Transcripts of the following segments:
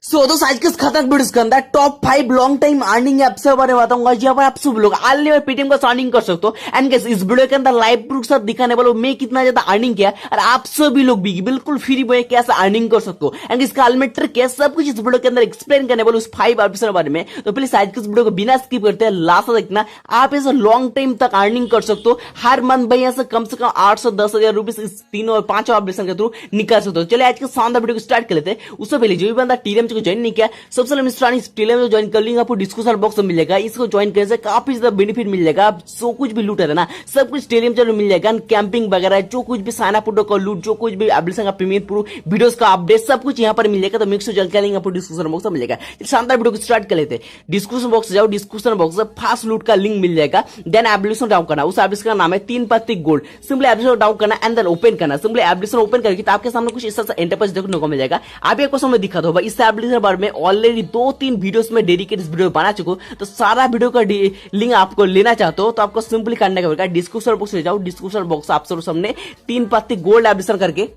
दोस्तों आज के इस खतरनाक वीडियो के अंदर top 5 long time earning apps के बारे में बताऊंगा जहां पर आप सब लोग ऑनलाइन में पेटीएम का अर्निंग कर सकते हो। एंड गाइस इस वीडियो के अंदर लाइव प्रूफ सब दिखाने वाला हूं मैं कितना ज्यादा अर्निंग किया और आप सभी लोग भी बिल्कुल फ्री में कैसे अर्निंग कर सकते हो एंड इसका अल्टीमेट ट्रिक है सब कुछ इस वीडियो के अंदर एक्सप्लेन करने वाला उस 5 ऐप्स के बारे में। तो प्लीज आज के इस वीडियो को बिना स्किप करते हैं लास्ट तक देखना। आप ऐसे लॉन्ग टाइम तक अर्निंग कर सकते हो हर मंथ भाई ऐसे कम से कम 8 से 10,000 रुपीज इस तीनों और 5 एप्लीकेशन के थ्रू निकाल सकते हो। चलिए आज के शानदार वीडियो को स्टार्ट कर लेते हैं। उससे पहले जो भी बंदा टीएम को ज्वाइन नहीं किया सबसे पहले टेलीग्राम में ज्वाइन कर लिंक आपको डिस्क्रिप्शन बॉक्स में मिल जाएगा। इसको ज्वाइन करने से काफी ज्यादा बेनिफिट मिल जाएगा। आप जो कुछ भी लूट है ना सब कुछ टेलीग्राम चैनल में मिल जाएगा। कैंपिंग वगैरह जो कुछ भी साइन अप का लूट जो कुछ भी एप्लीकेशन का प्रीमियम प्रूफ वीडियोस का अपडेट सब कुछ यहाँ पर मिल जाएगा। तो मिक्स ज्वाइन कर लिंक आपको डिस्क्रिप्शन बॉक्स में मिल जाएगा। शानदार वीडियो को स्टार्ट कर लेते हैं। डिस्क्रिप्शन बॉक्स जाओ, डिस्क्रिप्शन बॉक्स में फास्ट लूट का लिंक मिल जाएगा। देन एप्लीकेशन डाउन करना, उस एप्लीकेशन का नाम है 3 पत्ती गोल्ड। सिंपली एप्लीकेशन डाउन करना एंड देन ओपन करना। सिंपली एप्लीकेशन ओपन करके तो आपके सामने कुछ इस तरह से इंटरफेस देखने को मिल जाएगा। आप एक क्वेश्चन में दिखा दो भाई इस एप्लीकेशन बारे में ऑलरेडी 2-3 वीडियोस में डेडिकेटेड वीडियो बना चुका हूं। तो सारा वीडियो का लिंक आपको लेना चाहते हो तो आपको सिंपली करने का होगा डिस्क्रिप्शन बॉक्स में जाओ। डिस्क्रिप्शन बॉक्स आप सब सामने 3 पत्ती गोल्ड एप्लीकेशन करके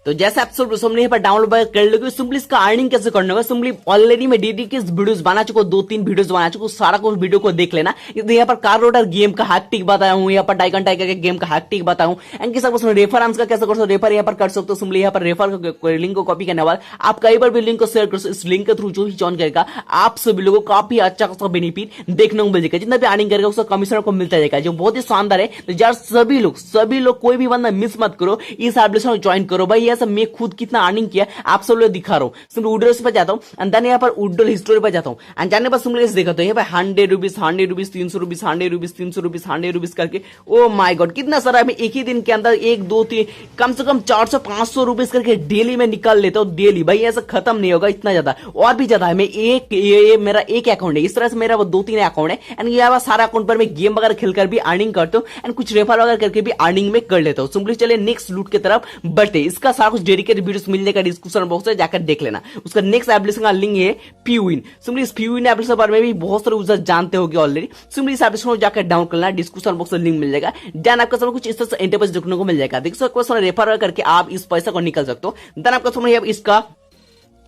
तो जैसे आप सब सामने पर डाउनलोड कर लोगे सिंपली इसका अर्निंग कैसे करना होगा। सिंपली ऑलरेडी मैं डेडिकेटेड वीडियोस बना चुका हूं, 2-3 वीडियोस बना चुका हूं। सारा कुछ वीडियो को देख लेना। यहाँ पर कार रोडर गेम का हैक ट्रिक बताया हूं, यहाँ पर टाइगन टाइगर के गेम का हैक ट्रिक बताया हूं एंड किस रेफरेंस का कैसे कर सकते हो। रेफर यहाँ पर कर सकते हो। सिंपली यहाँ पर रेफर लिंक को कॉपी करने वाला आप कई बार भी लिंक को शेयर कर सकते हो। इस लिंक के थ्रू जो ही ज्वाइन करेगा आप सभी लोगों को काफी अच्छा खासा बेनिफिट देखने को मिल जाएगा। जितना भी अर्निंग करेगा उसका कमीशन को मिलता जाएगा जो बहुत ही शानदार है। तो यार सभी लोग कोई भी बंदा मिस मत करो, इस एप्लीकेशन को ज्वाइन करो भाई। ऐसा मैं खुद कितना अर्निंग किया आप सब लोग दिखा रहा हूं। सिंपली उडोर पर जाता हूं एंड देन यहाँ पर उडोर हिस्टोरी पर जाता हूं एंड जाने पर सिंपली देखा तो यहाँ पर 100 rupees 100 rupees 300 rupees 100 rupees 300 rupees 100 rupees करके ओ माय गॉड कितना सारा मैं एक ही दिन के अंदर 1 2 3 कम से कम 400-500 रुपीज करके डेली में निकाल लेता हूं। डेली भाई ऐसा खत्म नहीं होगा, इतना ज्यादा और भी ज्यादा है। मैं मेरा एक अकाउंट है, इस तरह से मेरा वो 2-3 अकाउंट है एंड ये सारा अकाउंट पर मैं गेम वगैरह खेलकर भी अर्निंग करता हूँ एंड कुछ रेफर वगैरह करके भी अर्निंग में कर लेता हूँ। सिंपली चले नेक्स्ट लूट की तरफ बढ़ते। इसका सारा कुछ डेडिकेटेड वीडियोस मिल जाएगा डिस्क्रिप्शन बॉक्स से जाकर देख लेना। उसका नेक्स्ट एप्लीकेशन का लिंक है पीविन। सिंपली इस पीविन एप्लीकेशन बारे में भी बहुत सारे यूजर जानते होंगे ऑलरेडी। सिंपली इस एप्लीकेशन को जाकर डाउन करना, डिस्क्रिप्शन बॉक्स में लिंक मिल जाएगा। देन आपका सामने कुछ इस तरह से इंटरफेस देखने को मिल जाएगा। देख सकते हो रेफर करके आप इस पैसा को निकल सकते हो। देन आपका सामने इसका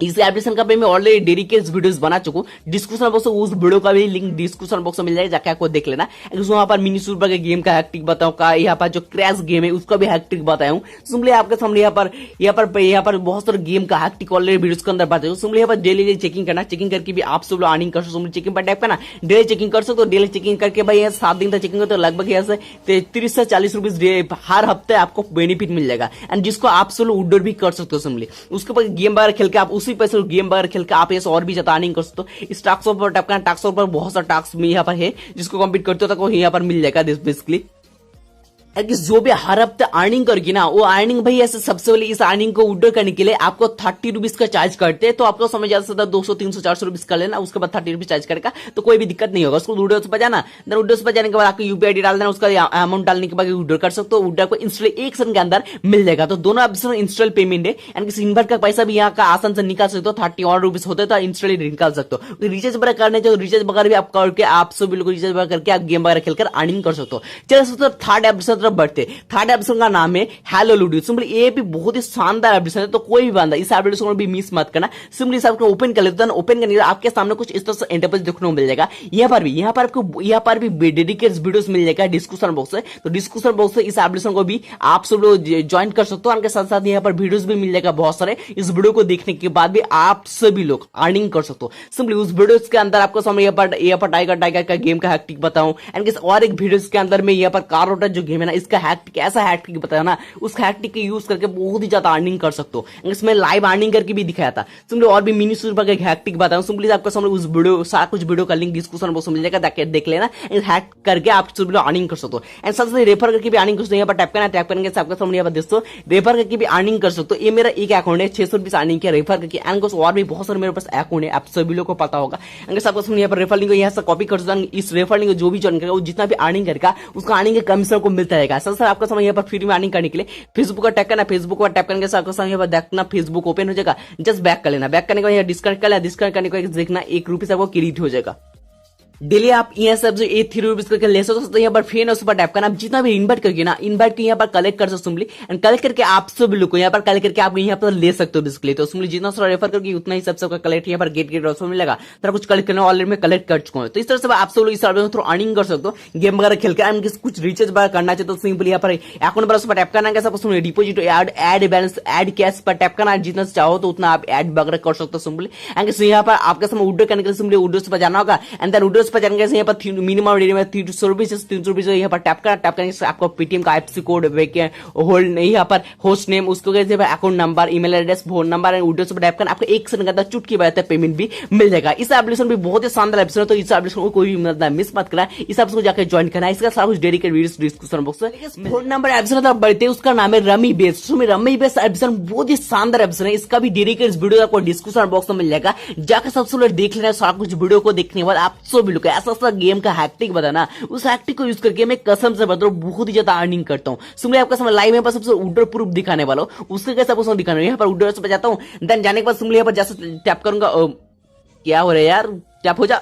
इस एप्लीकेशन का मैं ऑलरेडी डेडिकेटेड वीडियोस बना चुका हूं। डिस्क्रिप्शन बॉक्स में उस वीडियो का भी लिंक डिस्क्रिप्शन बॉक्स में मिल जाएगा, जाके आपको देख लेना। वहां पर मिनी सुपर के गेम का हैक ट्रिक बताऊं का, यहाँ पर जो क्रैश गेम है उसका भी हैक ट्रिक बताया हूं। सिंपली आपके सामने यहाँ पर बहुत सारे गेम का हैक ट्रिक ऑलरेडी वीडियोस के अंदर बताया हूं। सिंपली यहाँ पर डेली चेकिंग करना, चेकिंग करके भी आप सब लोग अर्निंग कर सकते हो। चेकिंग पर टाइप करना, डेली चेकिंग कर सकते हो। डेली चेकिंग करके भाई 7 दिन तक चेकिंग करते हो लगभग यहाँ से 30 से 40 रुपीज हर हफ्ते आपको बेनिफिट मिल जाएगा एंड जिसको आप सब लोग उडोर भी कर सकते हो। सिंपली उसके बाद गेम वगैरह खेल के आप उसी पैसे गेम वगैरह खेल के आप ऐसे और भी ज्यादा अर्निंग कर सकते हो। इस टास्क पर टैप करना, टास्क पर बहुत सारा टास्क यहाँ पर है जिसको कंप्लीट करते हो तो यहाँ पर मिल जाएगा बेसिकली। जो भी हर हफ्ते अर्निंग करके ना वो अर्निंग भाई ऐसे सबसे पहले इस अर्निंग को विड्रॉ करने के लिए आपको 30 रुपीज का चार्ज करते हैं। तो आपको समझ ज्यादा से 200 300 400 रुपीज कर लेना, उसके बाद 30 रुपीज चार्ज करेगा तो कोई भी दिक्कत नहीं होगा। उसको विड्रॉ पर जाना, देन विड्रॉ पर जाने के बाद आपको यूपीआई डाल देना, उसका अमाउंट डालने के बाद विड्रॉ कर सकते हो। विड्रॉ को इंस्टॉल 1 सेकंड के अंदर मिल जाएगा। तो दोनों एप्लीकेशन इंस्टॉल पेमेंट है एंड किसी इन्वर्ट का पैसा भी यहाँ का आसान से निकाल सकते हो। 30 और रुपीज होते तो इंस्टॉल निकाल सकते हो। रिचार्ज वगैरह करने जो रिचार्ज वगैरह भी आप करके आप सभी लोग रिचार्ज वगैरह करके आप गेम वगैरह खेलकर अर्निंग कर सकते हो। चलो थर्ड एप्लीकेशन तरफ बढ़ते। थर्ड एप्लीकेशन का नाम है हेलो लूडो। सिंपली ये भी बहुत ही शानदार एप्लीकेशन है। तो कोई भी बंदा इस एप्लीकेशन को भी मिस मत करना। सिंपली इस आपको ओपन कर लेते हैं। ओपन करने के बाद आपके सामने कुछ इस तरह से इंटरफेस देखने को मिल जाएगा। यहाँ पर भी डेडिकेटेड वीडियोस मिल जाएगा डिस्क्रिप्शन बॉक्स में। तो डिस्क्रिप्शन बॉक्स से इस एप्लीकेशन को भी आप सब लोग ज्वाइन कर सकते हो। उनके साथ साथ यहाँ पर वीडियोस भी मिल जाएगा बहुत सारे। इस वीडियो को देखने के बाद भी आप सभी लोग अर्निंग कर सकते हो। सिंपली उस वीडियोस के अंदर आपको सामने यहाँ पर टाइगर का गेम का हैक ट्रिक बताऊं एंड और एक वीडियोस के अंदर में यहाँ पर कार रोटर जो गेम है ना इसका हैक ट्रिक ऐसा हैक ट्रिक बताया ना उस हैक ट्रिक के यूज करके बहुत ही ज्यादा अर्निंग कर सकते हो। इसमें लाइव अर्निंग करके भी दिखाया था। सिंपली और भी मिनी सुपर का हैक ट्रिक बताऊं। सिंपली आपको सामने उस वीडियो सारा कुछ वीडियो का लिंक डिस्क्रिप्शन बॉक्स में मिल जाएगा, जाके देख लेना। हैक करके आप सब लोग अर्निंग कर सकते हो एंड साथ साथ रेफर करके भी अर्निंग कर सकते हो। यहाँ पर टैप करना, टैप करने के आपके सामने यहाँ पर दोस्तों रेफर करके भी अर्निंग कर सकते हो। ये मेरा एक अकाउंट है, 600 रुपीज अर्निंग किया रेफर करके एंड और भी बहुत सारे मेरे पास अकाउंट है, आप सभी लोग को पता होगा। आपको सामने यहाँ पर रेफर लिंक यहाँ से कॉपी कर सकते हो। इस रेफर लिंक जो भी ज्वाइन करेगा वो जितना भी अर्निंग करेगा उसका अर्निंग के कमीशन को मिलता रहेगा। साथ साथ आपका समय यहाँ पर फ्री में अर्निंग करने के लिए फेसबुक का टैप करना, फेसबुक पर टैप करने के साथ यहाँ पर देखना फेसबुक ओपन हो जाएगा। जस्ट बैक कर लेना, बैक करने के बाद डिस्कनेक्ट कर लेना, डिस्कनेक्ट करने के बाद देखना 1 रुपीज आपको क्रेडिट हो जाएगा। डेली आप यहाँ से ए 3 रुपीज करके ले सकते हो। तो यहाँ पर फ्रेंड उस पर टैप करना, आप जितना भी इन्वाइट करके ना इन्वाइट के यहाँ पर कलेक्ट कर सकते सिंपली, एंड कलेक्ट करके आप सब लोग को यहाँ पर कलेक्ट करके आप यहाँ पर ले सकते हो बेसिकली। तो सिंपली जितना सारा रेफर करके उतना ही सबका कलेक्ट यहाँ पर गेट ऑप्शन मिलेगा। तो कुछ कलेक्ट करना ऑलरेडी मैं कलेक्ट कर चुका हूँ। तो इस तरह से आप सब लोग इस सर्विस में थ्रू अर्निंग कर सकते हो गेम वगैरह खेलकर। कुछ रिचार्ज वगैरह करना चाहिए तो सिंपली यहाँ पर अकाउंट पर उस पर टैप करना है, सब deposit add balance add cash पर टैप करना, जितना चाहो तो उतना आप एड वगैरह कर सकते हो सिंपली। एंड यहाँ पर आपके समय विड्रॉ करने के लिए सिंपली विड्रॉ पर जाना होगा, एंड देन विड्रॉ पर जाने के यहाँ पर मिनिमम में 300 रुपीज यहाँ पर टैप करने से आपको पेटीएम का आईएफएससी कोड होल्ड नहीं यहाँ पर होस्ट नेम उसको account number email address phone number and withdraw पर टैप करना, आपको 1 सेकंड के अंदर चुटकी बजाते पेमेंट भी मिल जाएगा। इस एप्लीकेशन भी बहुत ही शानदार एप्लीकेशन है, तो इस एप्लीकेशन को कोई भी मिस मत करना, इस एप्लीकेशन को जाकर ज्वाइन करना। इसका सारा कुछ डेडिकेटेड वीडियोस डिस्क्रिप्शन बॉक्स में। फोन नंबर एप्लीकेशन बढ़ते उसका नाम है rummy base. Rummy base application बहुत ही शानदार एप्लीकेशन है, इसका भी डेडिकेटेड वीडियो आपको डिस्क्रिप्शन बॉक्स में मिल जाएगा, जाकर सबसे पहले देख लेना। सारा कुछ वीडियो को देखने के बाद आप सब लोग ऐसा गेम का हैक्टिक बताना, उस हैक्टिक को यूज करके मैं कसम से बता रहा हूं बहुत ही ज्यादा अर्निंग करता हूं। सुनिए आपका समय लाइव में सबसे उडर प्रूफ दिखाने वाला हूं, उसके कैसे आपको दिखाना है। यहाँ पर उडर पे जाता हूं, देन जाने के बाद सुनिए यहाँ पर जैसे टैप करूंगा, क्या हो रहा है यार, टैप हो जा,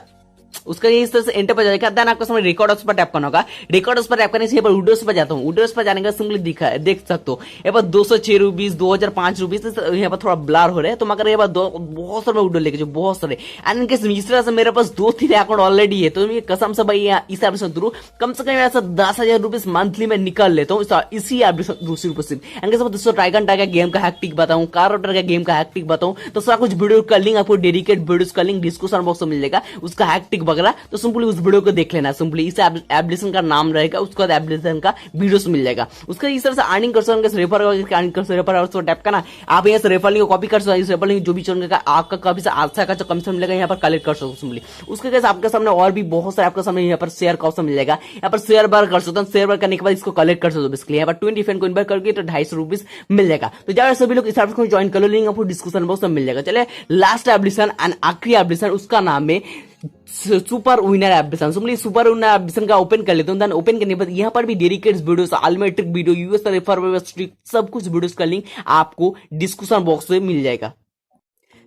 उसका ये इस तरह से एंटर पर जाएगा। देन आपको समय रिकॉर्ड पर टैप करना होगा, रिकॉर्ड पर टैप करने से यहाँ पर विंडोज पर जाता हूँ, विंडोज पर जाने का सिंपली देख सकते हो यहाँ पर 206 रुपीज 2005 रुपीज यहाँ पर थोड़ा ब्लर हो रहा है। तो मगर यहाँ पर बहुत सारे विंडो लेके जो बहुत सारे एंड इनके इस तरह से मेरे पास 2-3 अकाउंट ऑलरेडी है। तो ये कसम से भाई इस एप्लीकेशन थ्रू कम से कम ऐसा 10,000 रुपीज मंथली में निकाल लेता हूँ इसी एप्लीकेशन दूसरी पर सिर्फ। एंड दोस्तों ट्राइगन टाइगर गेम का हैक्टिक बताऊँ, कार रोटर का गेम का हैक्टिक बताऊँ, तो सारा कुछ वीडियो का लिंक आपको डेडिकेट वीडियोस का लिंक डिस्क्रिप्शन बॉक्स में मिल जाएगा, उसका हैक्टिक वगैरह। तो सिंपली उस वीडियो को देख लेना, सिंपली इस एप्लीकेशन का नाम रहेगा, उसके बाद एप्लीकेशन का वीडियोस मिल जाएगा। उसका इस तरह से अर्निंग कर सकते हैं, रेफर टैप करना, आप यहाँ से रेफर लिंक कॉपी कर सकते हैं, इस रेफर लिंक जो भी चुनेगा आपका काफी अच्छा का कमीशन मिलेगा, यहाँ पर कलेक्ट कर सकते हो सिंपली। उसके कैसे आपके सामने और भी बहुत सारे आपके सामने यहाँ पर शेयर का ऑप्शन मिल जाएगा, यहाँ पर शेयर बार कर सकते हैं, शेयर बार करने के बाद इसको कलेक्ट कर सकते हो बेसिकली। यहाँ पर 20 फैन को इन्वाइट करके तो 250 रुपीज मिल जाएगा। तो ज्यादा सभी लोग इस एप्लीकेशन को ज्वाइन कर लो, लिंक आपको डिस्क्रिप्शन बॉक्स में मिल जाएगा। चले लास्ट एप्लीकेशन एंड आखिरी एप्लीकेशन, उसका नाम है super winner application. Simply super winner application का ओपन कर लेते हैं, देन ओपन करने के बाद यहाँ पर भी डेडिकेटेड वीडियोस, अल्मेट्रिक वीडियो, यूएस रेफर ट्रिक, सब कुछ वीडियोस का लिंक आपको डिस्क्रिप्शन बॉक्स में मिल जाएगा।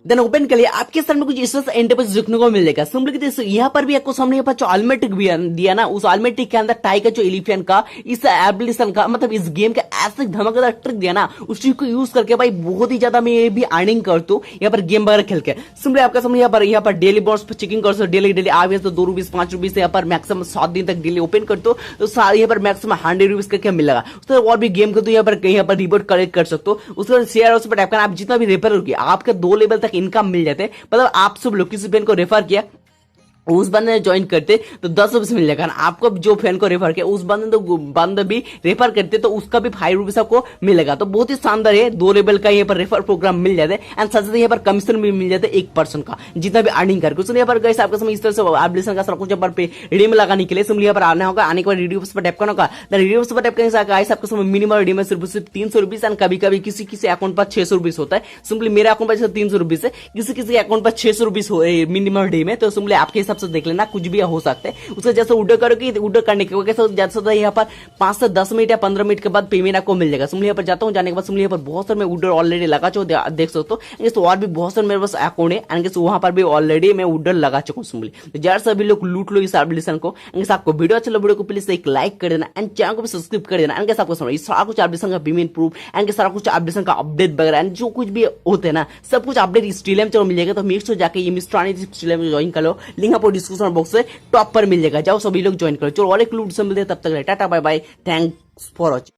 देन ओपन कर लिया, आपके सामने कुछ इस तरह से इंटरफेस देखने को मिल जाएगा। सिंपली यहाँ पर भी आपको सामने यहाँ पर जो ऑलमेट्रिक भी दिया ना, उस ऑलमेट्रिक के अंदर टाइगर जो एलिफेंट का इस एप्लीकेशन का मतलब इस गेम का ऐसे धमाकेदार ट्रिक दिया ना, उस चीज को यूज करके भाई बहुत ही ज्यादा मैं भी अर्निंग करता हूँ यहाँ पर गेम वगैरह खेल के। सिंपली आपका सामने यहाँ पर डेली बॉन्स पर चेकिंग कर सकते, डेली आप यहाँ 2 रुपीज 5 रुपीज यहाँ पर मैक्सिमम 7 दिन तक डेली ओपन करते हो, तो यहाँ पर मैक्सिमम 100 रुपीज करके मिलेगा। उसके और भी गेम करते हो यहाँ पर रिपोर्ट कलेक्ट कर सकते हो। उसके बाद शेयर उस पर टैप करना, आप जितना भी रेफर होगी आपके 2 लेवल तक इनकम मिल जाते हैं। मतलब आप सब लोग किसी फ्रेंड को रेफर किया, उस बंदे ने ज्वाइन करते तो 10 रुपए मिल जाएगा। आपको जो फ्रेंड को रेफर किया उस बंदे भी रेफर करते तो उसका भी 5 रुपीज आपको मिलेगा। तो बहुत ही शानदार है, 2 लेवल का यहाँ पर रेफर प्रोग्राम मिल जाता है, एंड साथ साथ यहाँ पर कमीशन भी मिल जाता है 1% का, जितना भी अर्निंग करके। उसने यहाँ पर गए आपके समय इस तरह से एप्लीकेशन का सब कुछ यहाँ पर रिडीम लगाने के लिए सिंपली यहाँ पर आना होगा। आने के बाद रिडीम पर टैप करना होगा, रिडीम पर टैप करने से आपके समय मिनिमम रिडीम सिर्फ 300 रुपीज, एंड कभी कभी किसी अकाउंट पर 600 रुपीज होता है। सिंपली मेरे अकाउंट पर 300 रुपीज है, किसी अकाउंट पर 600 रुपीज मिनिमम रिडीम है। तो सिंपली आपके हिसाब से देख लेना, कुछ हो सकता है। उसके जैसे ऑर्डर करोगे, ऑर्डर करने के जैसे यहाँ पर 5 से 10 मिनट या 15 मिनट के बाद पेमेंट आपको मिल जाएगा। सिंपली यहाँ पर जाता हूँ, जाने के बाद सिंपली यहाँ पर बहुत सारे मैं ऑर्डर ऑलरेडी लगा चुका हूँ, देख सकते हो। तो और भी बहुत सारे मेरे पास अकाउंट है, एंड वहां पर भी ऑलरेडी मैं ऑर्डर लगा चुका हूँ सिंपली। तो जरा सभी लोग लूट लो इस एप्लीकेशन को। आपको वीडियो अच्छा लगा, वीडियो को प्लीज एक लाइक कर देना, एंड चैनल को भी सब्सक्राइब कर देना। एंड आपको समझ सारा कुछ एप्लीकेशन का पेमेंट प्रूफ, एंड सारा कुछ एप्लीकेशन का अपडेट वगैरह, एंड जो कुछ भी होते हैं ना, सब कुछ अपडेट इस टेलीग्राम चैनल मिल जाएगा। तो मेक श्योर जाके ये मिस्टर टेलीग्राम ज्वाइन कर लो, लिंक आपको डिस्क्रिप्शन बॉक्स से टॉप पर मिल जाएगा। जाओ सभी लोग ज्वाइन करो। चलो और एक लूट से मिलते हैं, तब तक tata bye bye, thanks for watching.